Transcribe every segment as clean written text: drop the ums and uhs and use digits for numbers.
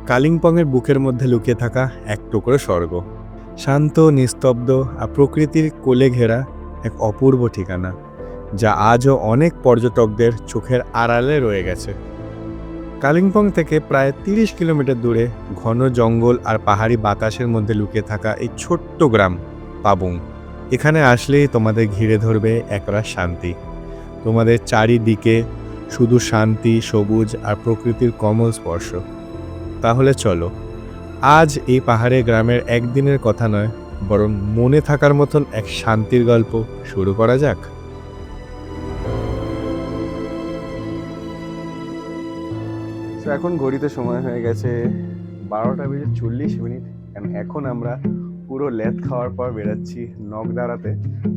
কালিম্পংয়ের বুকের মধ্যে লুকিয়ে থাকা এক টুকরো স্বর্গ। শান্ত, নিস্তব্ধ আর প্রকৃতির কোলে ঘেরা এক অপূর্ব ঠিকানা, যা আজও অনেক পর্যটকদের চোখের আড়ালে রয়ে গেছে। কালিম্পং থেকে প্রায় 30 কিলোমিটার দূরে ঘন জঙ্গল আর পাহাড়ি বাতাসের মধ্যে লুকিয়ে থাকা এই ছোট্ট গ্রাম পাবুং। এখানে আসলেই তোমাদের ঘিরে ধরবে একরাশ শান্তি। তোমাদের চারিদিকে শুধু শান্তি, সবুজ আর প্রকৃতির কোমল স্পর্শ। তাহলে চলো, আজ এই পাহাড়ে গ্রামের একদিনের কথা নয়, বরং মনে থাকার মতন এক শান্তির গল্প শুরু করা যাক। এখন ঘড়িতে সময় হয়ে গেছে 12:40। এখন আমরা পুরো লেথ খাওয়ার পর বেরাচ্ছি নকদারাতে।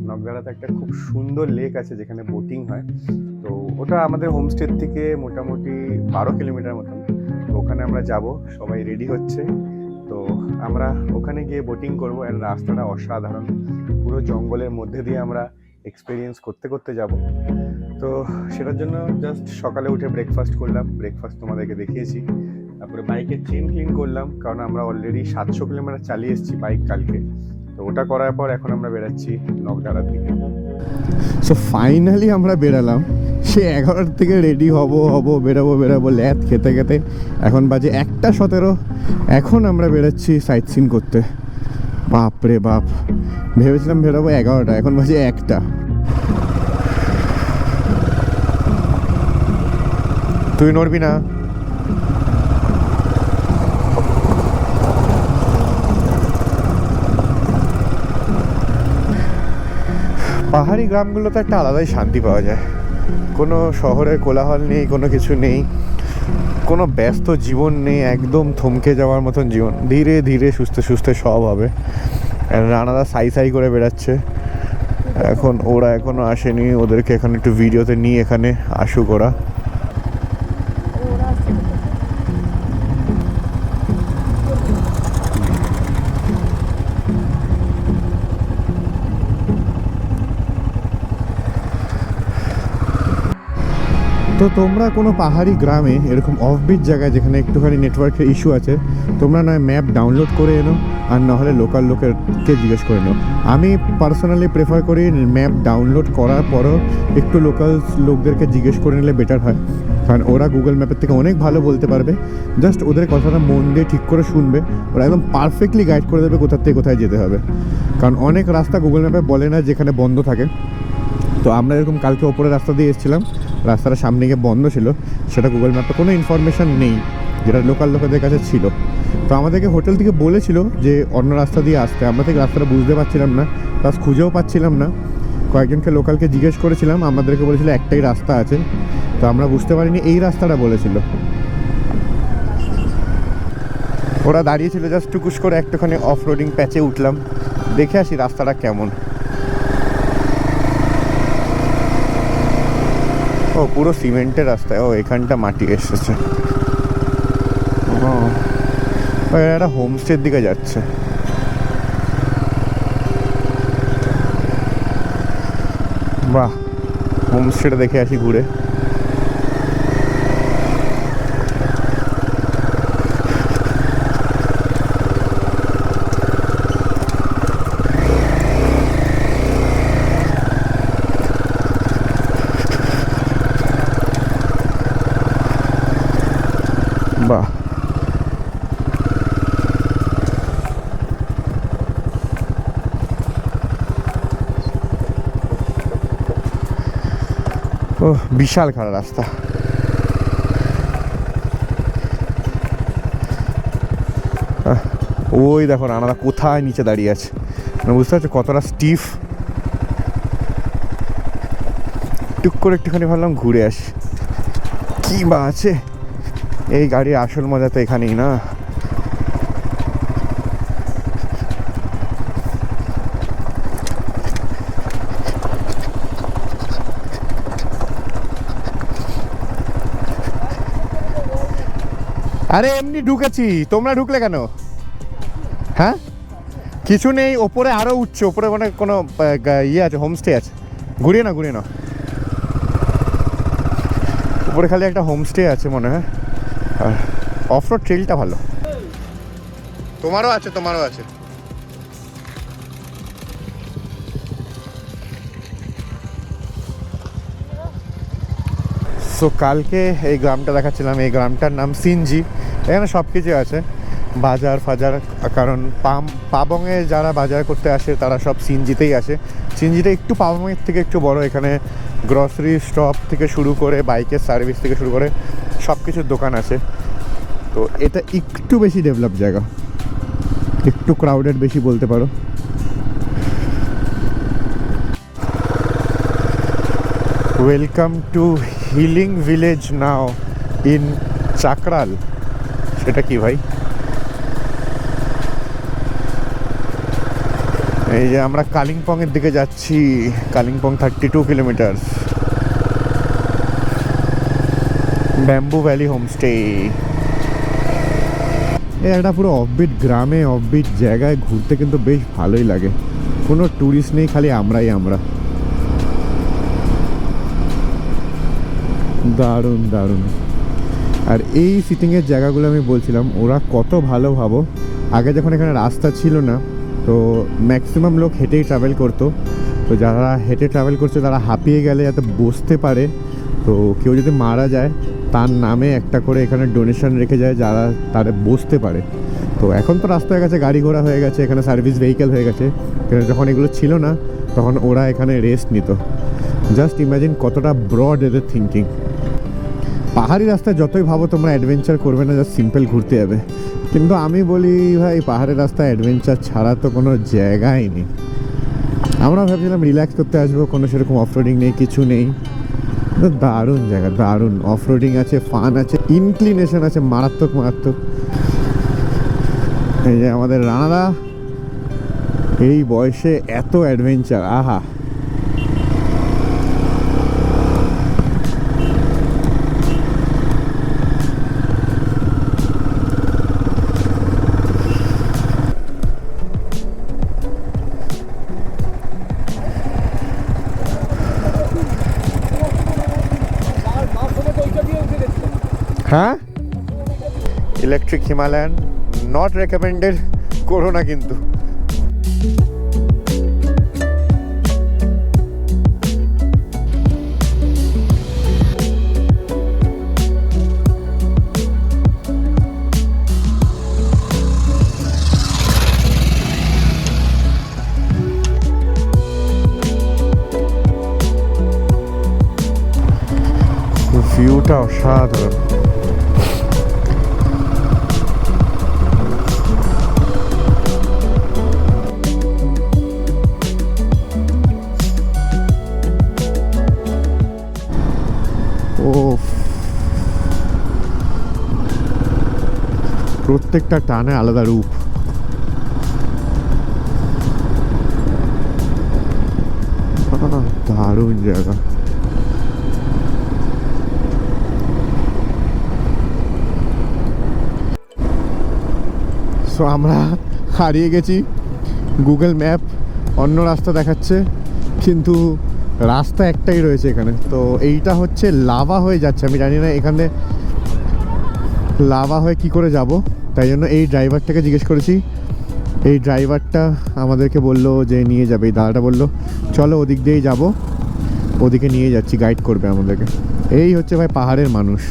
নকদারাতে একটা খুব সুন্দর লেক আছে যেখানে বোটিং হয়। তো ওটা আমাদের হোমস্টে থেকে মোটামুটি 12 কিলোমিটার মতন। তো ওখানে আমরা যাব, সবাই রেডি হচ্ছে। তো আমরা ওখানে গিয়ে বোটিং করবো। আর রাস্তাটা অসাধারণ, পুরো জঙ্গলের মধ্যে দিয়ে আমরা এক্সপিরিয়েন্স করতে করতে যাব। তো সেটার জন্য জাস্ট সকালে উঠে ব্রেকফাস্ট করলাম, ব্রেকফাস্ট তোমাদেরকে দেখিয়েছি। তারপরে বাইকের চেন ক্লিন করলাম, কারণ আমরা অলরেডি 700 কিলোমিটার চালিয়ে এসেছি বাইক কালকে। তো ওটা করার পর এখন আমরা বেরাচ্ছি নকদারার দিকে। সো ফাইনালি আমরা বেরালাম। সে 11 থেকে রেডি হব বেরাবো ল্যাথ খেতে খেতে এখন বাজে 1:17। এখন আমরা বেরাচ্ছি সাইট সিন করতে। বাপ রে বাপ, ভেবেছিলাম বেরাবো 11টা, এখন বাজে 1টা। তুই নড়বি না। পাহাড়ি গ্রামগুলোতে একটা আলাদাই শান্তি পাওয়া যায়। কোনো শহরের কোলাহল নেই, কোনো কিছু নেই, কোনো ব্যস্ত জীবন নেই, একদম থমকে যাওয়ার মতন জীবন। ধীরে ধীরে সুস্থে সুস্থে সব হবে। রানাদা সাই করে বেড়াচ্ছে। এখন ওরা এখনও আসেনি, ওদেরকে এখন একটু ভিডিওতে নিয়ে এখানে আসুক ওরা। তো তোমরা কোনো পাহাড়ি গ্রামে এরকম অফবিট জায়গায় যেখানে একটুখানি নেটওয়ার্কের ইস্যু আছে, তোমরা নয় ম্যাপ ডাউনলোড করে এনো, আর নাহলে লোকাল লোকেরকে জিজ্ঞেস করে নাও। আমি পার্সোনালি প্রেফার করি ম্যাপ ডাউনলোড করার পরও একটু লোকাল লোকদেরকে জিজ্ঞেস করে নিলে বেটার হয়, কারণ ওরা গুগল ম্যাপের থেকে অনেক ভালো বলতে পারবে। জাস্ট ওদের কথাটা মন দিয়ে ঠিক করে শুনবে, ওরা একদম পারফেক্টলি গাইড করে দেবে কোথার থেকে কোথায় যেতে হবে। কারণ অনেক রাস্তা গুগল ম্যাপে বলে না যেখানে বন্ধ থাকে। তো আমরা এরকম কালকে ওপরের রাস্তা দিয়ে এসেছিলাম, রাস্তাটা সামনে গিয়ে বন্ধ ছিল, সেটা গুগল ম্যাপে কোনো ইনফরমেশান নেই যেটা লোকাল লোকেদের কাছে ছিল। তো আমাদেরকে হোটেল থেকে বলেছিল যে অন্য রাস্তা দিয়ে আসতে, আমরা ঠিক রাস্তাটা বুঝতে পারছিলাম না, প্লাস খুঁজেও পাচ্ছিলাম না। কয়েকজনকে লোকালকে জিজ্ঞেস করেছিলাম, আমাদেরকে বলেছিল একটাই রাস্তা আছে। তো আমরা বুঝতে পারিনি এই রাস্তাটা বলেছিল। ওরা দাঁড়িয়েছিল, জাস্ট টুকুস করে একটুখানি অফ রোডিং প্যাচে উঠলাম, দেখে আসি রাস্তাটা কেমন। ও পুরো সিমেন্টের রাস্তায়, ও এখানটা মাটি এসেছে। ও একটা হোমস্টের দিকে যাচ্ছে। বাহ, হোমস্টেটা দেখে আসি ঘুরে। বাহ, ও বিশাল খারাপ রাস্তা। ওই দেখো রানাদা কোথায় নিচে দাঁড়িয়ে আছে, বুঝতে পারছো কতটা স্টিফ। টুক করে একটুখানি ভাবলাম ঘুরে আসি, কি বা আছে। এই গাড়ির আসল মজা তো এখানেই না। আরে এমনি ঢুকেছি, তোমরা ঢুকলে কেন? হ্যাঁ কিছু নেই, ওপরে আরও উঠছে, ওপরে মানে কোনো ইয়ে আছে, হোমস্টে আছে। ঘুরিয়ে না উপরে খালি একটা হোমস্টে আছে মনে হয়। আর অফ রোড ট্রেলটা ভালো। তোমারও আছে, তোমারও আছে। সো কালকে এই গ্রামটা দেখাচ্ছিলাম, এই গ্রামটার নাম সিনজি। এখানে সব কিছু আছে, বাজার ফাজার, কারণ পাবংয়ে যারা বাজার করতে আসে তারা সব সিনজিতেই আসে। সিনজিটা একটু পাবংয়ের থেকে একটু বড়, এখানে গ্রসারি স্টপ থেকে শুরু করে বাইকের সার্ভিস থেকে শুরু করে সব কিছুর দোকান আছে। তো এটা একটু বেশি ডেভেলপ জায়গা, একটু ক্রাউডেড বেশি বলতে পারো। Welcome to healing village now in Chakral. সেটা কি ভাই? এই যে আমরা কালিম্পংয়ের দিকে যাচ্ছি, Kalimpong 32 kilometre. Bamboo valley homestay. একটা পুরো অফবিট গ্রামে, অফবিট জায়গায় ঘুরতে কিন্তু বেশ ভালোই লাগে। কোনো ট্যুরিস্ট নেই, খালি আমরাই আমরা। দারুণ দারুণ। আর এই সিটিংয়ের জায়গাগুলো আমি বলছিলাম, ওরা কত ভালো ভাবো। আগে যখন এখানে রাস্তা ছিল না, তো ম্যাক্সিমাম লোক হেঁটেই ট্রাভেল করতো। তো যারা হেঁটে ট্রাভেল করছে তারা হাঁপিয়ে গেলে যাতে বসতে পারে, তো কেউ যদি মারা যায় তার নামে একটা করে এখানে ডোনেশন রেখে যায় যারা তারা বসতে পারে। তো এখন তো রাস্তা হয়ে গেছে, গাড়ি ঘোড়া হয়ে গেছে, এখানে সার্ভিস ভেহিকেল হয়ে গেছে। যখন এগুলো ছিল না তখন ওরা এখানে রেস্ট নিত। জাস্ট ইমাজিন কতটা ব্রড এদের থিঙ্কিং। পাহাড়ি রাস্তায় যতই ভাবো তোমরা অ্যাডভেঞ্চার করবে না, জাস্ট সিম্পল ঘুরতে যাবে। কিন্তু আমি বলি ভাই, পাহাড়ের রাস্তায় অ্যাডভেঞ্চার ছাড়া তো কোনো জায়গাই নেই। আমরা ভাবছিলাম রিল্যাক্স করতে আসবো, কোনো সেরকম অফরোডিং নেই, কিছু নেই। দারুণ জায়গা, দারুণ অফরোডিং আছে, ফান আছে, ইনক্লিনেশন আছে মারাত্মক মারাত্মক। এই যে আমাদের রানাদা এই বয়সে এত অ্যাডভেঞ্চার, আহা। হ্যাঁ, ইলেকট্রিক হিমালয়ান নট রেকমেন্ডেড, করো না কিন্তু। ভিউটা অসাধারণ। প্রত্যেকটা টানে আলাদা রূপ। দারুণ জায়গা। সো আমরা হারিয়ে গেছি, গুগল ম্যাপ অন্য রাস্তা দেখাচ্ছে, কিন্তু রাস্তা একটাই রয়েছে এখানে। তো এইটা হচ্ছে লাভা হয়ে যাচ্ছে, আমি জানি না এখানে লাভা হয়ে কি করে যাব। তাই জন্য এই ড্রাইভারটাকে জিজ্ঞেস করেছি, এই ড্রাইভারটা আমাদেরকে বললো যে নিয়ে যাবে। এই দাদাটা বললো চলো ওদিক দিয়েই যাব, ওদিকে নিয়ে যাচ্ছি, গাইড করবে আমাদেরকে। এই হচ্ছে ভাই পাহাড়ের মানুষ।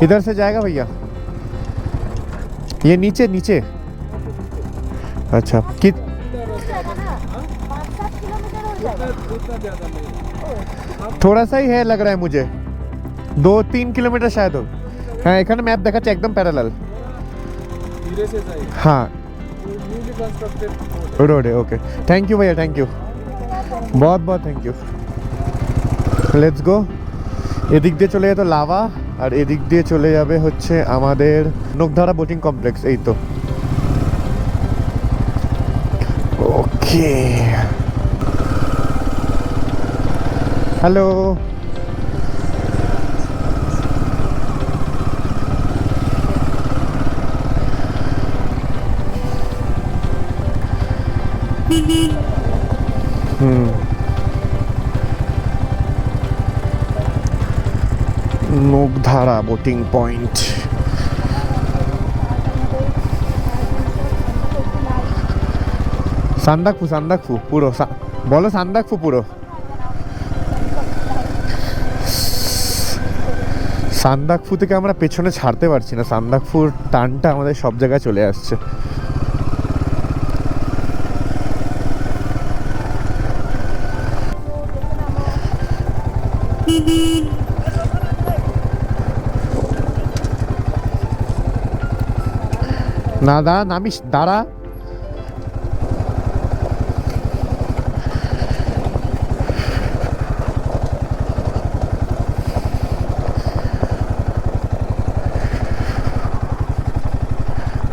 इधर से जाएगा भैया, ये नीचे नीचे। अच्छा कित थोड़ा सा ही है लग रहा है मुझे, 2-3 किलोमीटर शायद हो। हाँ এখানে ম্যাপ দেখাচ্ছে একদম প্যারালাল। धीरे से जाइए। हाँ न्यूली कंस्ट्रक्टेड रोड है। ओके थैंक यू भैया, थैंक यू, बहुत बहुत थैंक यू। Let's go. এদিক দিয়ে চলে যেত লাভা, আর এদিক দিয়ে চলে যাবে হচ্ছে আমাদের নোকধারা বোটিং কমপ্লেক্স। এই তো okay. Hello, Nokdhara boating point. Sandakphu Sandakphu পুরো বলো সান্দাকফু পুরো। সান্দাকফু থেকে আমরা পেছনে ছাড়তে পারছি না, সান্দাকফুর টানটা আমাদের সব জায়গায় চলে আসছে। না দাঁড়া, নামিস, দাঁড়া।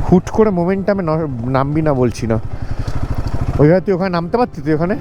হুট করে মোমেন্টামে নামবি না বলছি না, ওইভাবে তুই ওখানে নামতে পারতি, তুই ওখানে।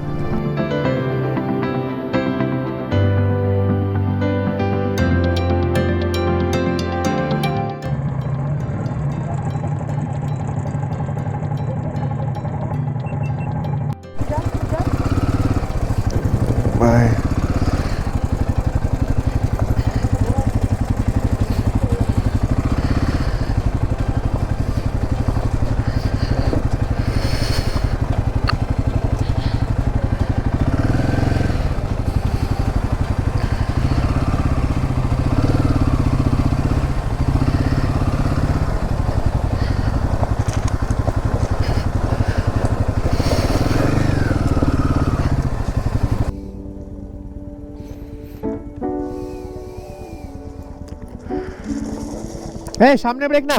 এই সামনে ব্রেক না।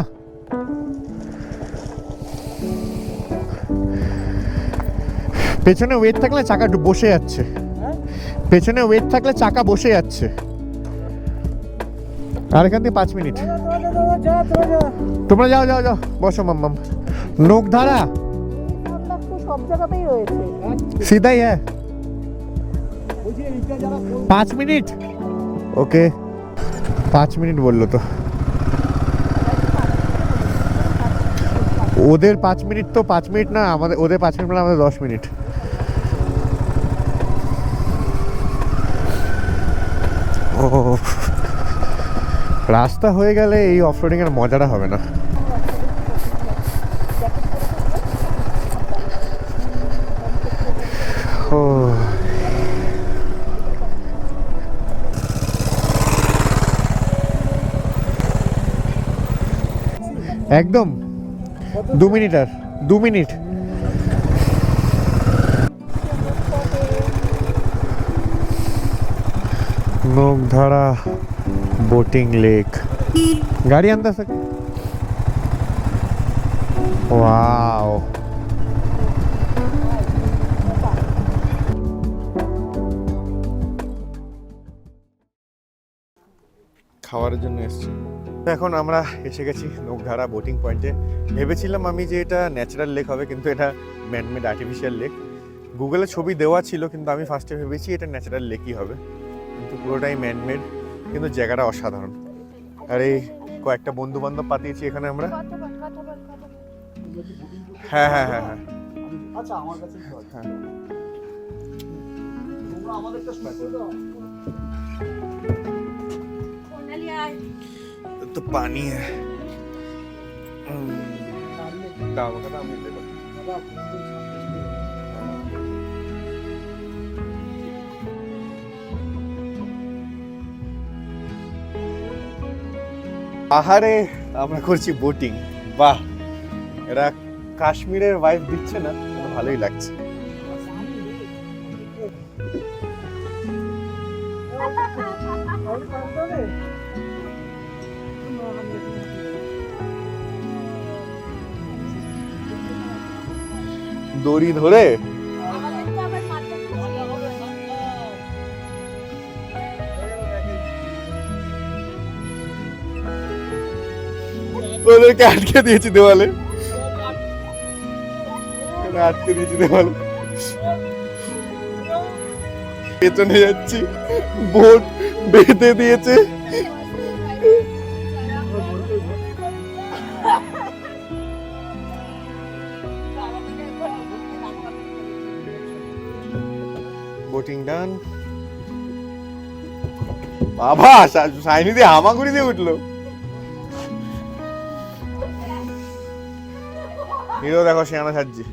পেছনে ওয়েট থাকলে চাকা বসে যাচ্ছে, পেছনে ওয়েট থাকলে চাকা বসে যাচ্ছে। আর এখান থেকে 5 মিনিট। তোমরা যাও যাও যাও, বসো মাম্মাম। নোকধারা সব জায়গাতেই রয়েছে। সিধাই হ্যাঁ, 5 মিনিট। ওকে 5 মিনিট বললো তো, ওদের 5 মিনিট তো 5 মিনিট না, আমাদের ওদের 5 মিনিট না, আমাদের 10 মিনিট। ও রাস্তা হয়ে গেলে এই অফরোডিং এর মজাটা হবে না। ও একদম 2 মিনিট, আর 2 মিনিট। নোকধারা बोटिंग लेक, गाड़ी अंदर से। वाओ খাওয়ার জন্য এসেছি। এখন আমরা এসে গেছি নোকধারা বোটিং পয়েন্টে। ভেবেছিলাম আমি যে এটা ন্যাচারাল লেক হবে, কিন্তু এটা ম্যানমেড আর্টিফিশিয়াল লেক। গুগলে ছবি দেওয়া ছিল, কিন্তু আমি ফার্স্টে ভেবেছি এটা ন্যাচারাল লেকই হবে, কিন্তু পুরোটাই ম্যানমেড। কিন্তু জায়গাটা অসাধারণ। আর এই কয়েকটা বন্ধু বান্ধব পাঠিয়েছি এখানে আমরা। হ্যাঁ হ্যাঁ হ্যাঁ হ্যাঁ, আচ্ছা আমার কাছে হ্যাঁ। তোমরা আমাদেরটা শুনে দাও। तो पानी है, दाम का दाम मिल जाएगा। পাহাড়ে আমরা করছি বোটিং। বাহ, এরা কাশ্মীরের ভাইব দিচ্ছে না, ভালোই লাগছে। দড়ি ধরে ওদেরকে আটকে দিয়েছি দেওয়ালে, আটকে দিয়েছি দেওয়ালে। পেছনে যাচ্ছি, বোট বেঁধে দিয়েছে। বোটিং ডান। বাবা সাইনি দিয়ে হামাগুড়ি দিয়ে উঠলো। হিরো দেখো, শিয়ানা সাজি।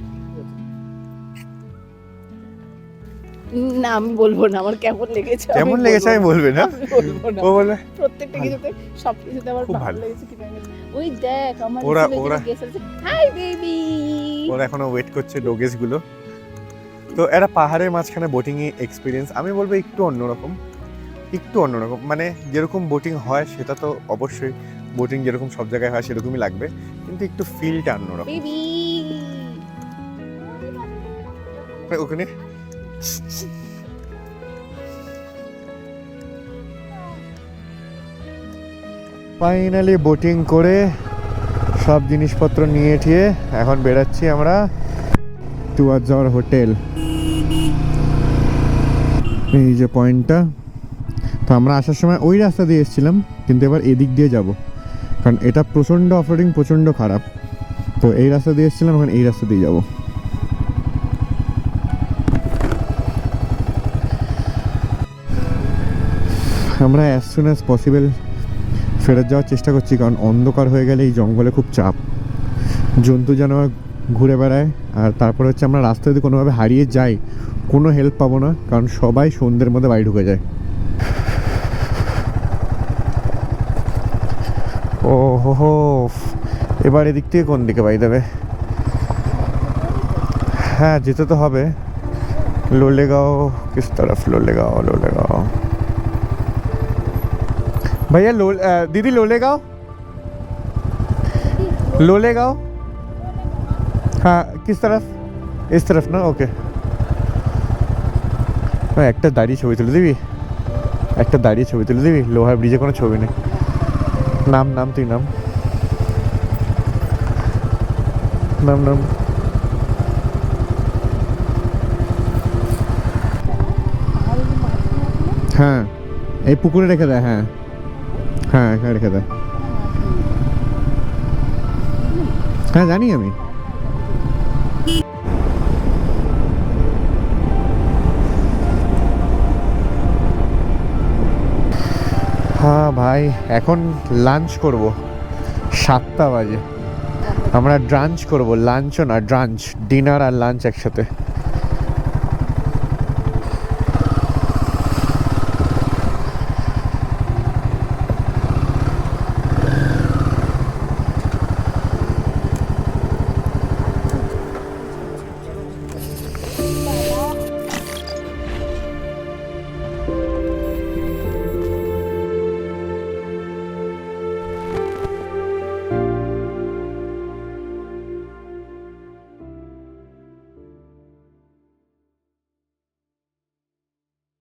না আমি বলবো না আমার কেমন লেগেছে আমি কেমন লেগেছে আমি বলবো বলবে না আমি বলবো না ও বলে প্রত্যেকটা ভালো। কিছুতে সব কিছুতে আমার খুব ভালো ভালো। লেগেছে ঠিক আছে ওই দেখ আমার ওরা- গেস আছে হাই বেবি ওরা এখনো ওয়েট করছে ডোগেস গুলো। তো এরা পাহাড়ের মাঝখানে বোটিং এক্সপিরিয়েন্স আমি বলবো একটু অন্যরকম, মানে যেরকম বোটিং হয় সেটা তো অবশ্যই বোটিং যেরকম সব জায়গায় হয় সেরকমই লাগবে, কিন্তু একটু ফিলটা অন্যরকম। বেবি ওখানে ফাইনালি বোটিং করে সব জিনিসপত্র নিয়ে ঠিয়ে এখন বেরাচ্ছি আমরা টুয়ার্ডস আওয়ার হোটেল। এই যে পয়েন্টটা, তো আমরা আসার সময় ওই রাস্তা দিয়ে এসেছিলাম, কিন্তু এবার এদিক দিয়ে যাব, কারণ এটা প্রচণ্ড অফরোডিং, প্রচণ্ড খারাপ। তো এই রাস্তা দিয়ে এসেছিলাম, এখন এই রাস্তা দিয়ে যাব। আমরা অ্যাজ সুন অ্যাজ পসিবল ফেরত যাওয়ার চেষ্টা করছি, কারণ অন্ধকার হয়ে গেলে এই জঙ্গলে খুব চাপ, জন্তু জানোয়ার ঘুরে বেড়ায়। আর তারপরে হচ্ছে আমরা রাস্তা যদি কোনোভাবে হারিয়ে যাই কোনো হেল্প পাবো না, কারণ সবাই সন্ধ্যের মধ্যে বাড়ি ঢুকে যায়। ও হো হো, এবার এদিক থেকে কোন দিকে বাই দেবে? হ্যাঁ যেতে তো হবে। লোলেগাঁও কিস তরফ? লোলেগাঁও भैया दीदी लोलेगांव हाँ किस तरफ? इस तरफ ना, ओके। একটা দাঁড়িয়ে ছবি তুলে দিবি, লোহার ব্রিজে কোনো ছবি নেই। নাম তুই নাম। হ্যাঁ এই পুকুরে রেখে দেয়, হ্যাঁ এখানে রেখে দেয়। হ্যাঁ জানি আমি। হ্যাঁ ভাই এখন লাঞ্চ করব, 7টা বাজে। আমরা ড্রাঞ্চ করব, লাঞ্চও না ড্রাঞ্চ, ডিনার আর লাঞ্চ একসাথে।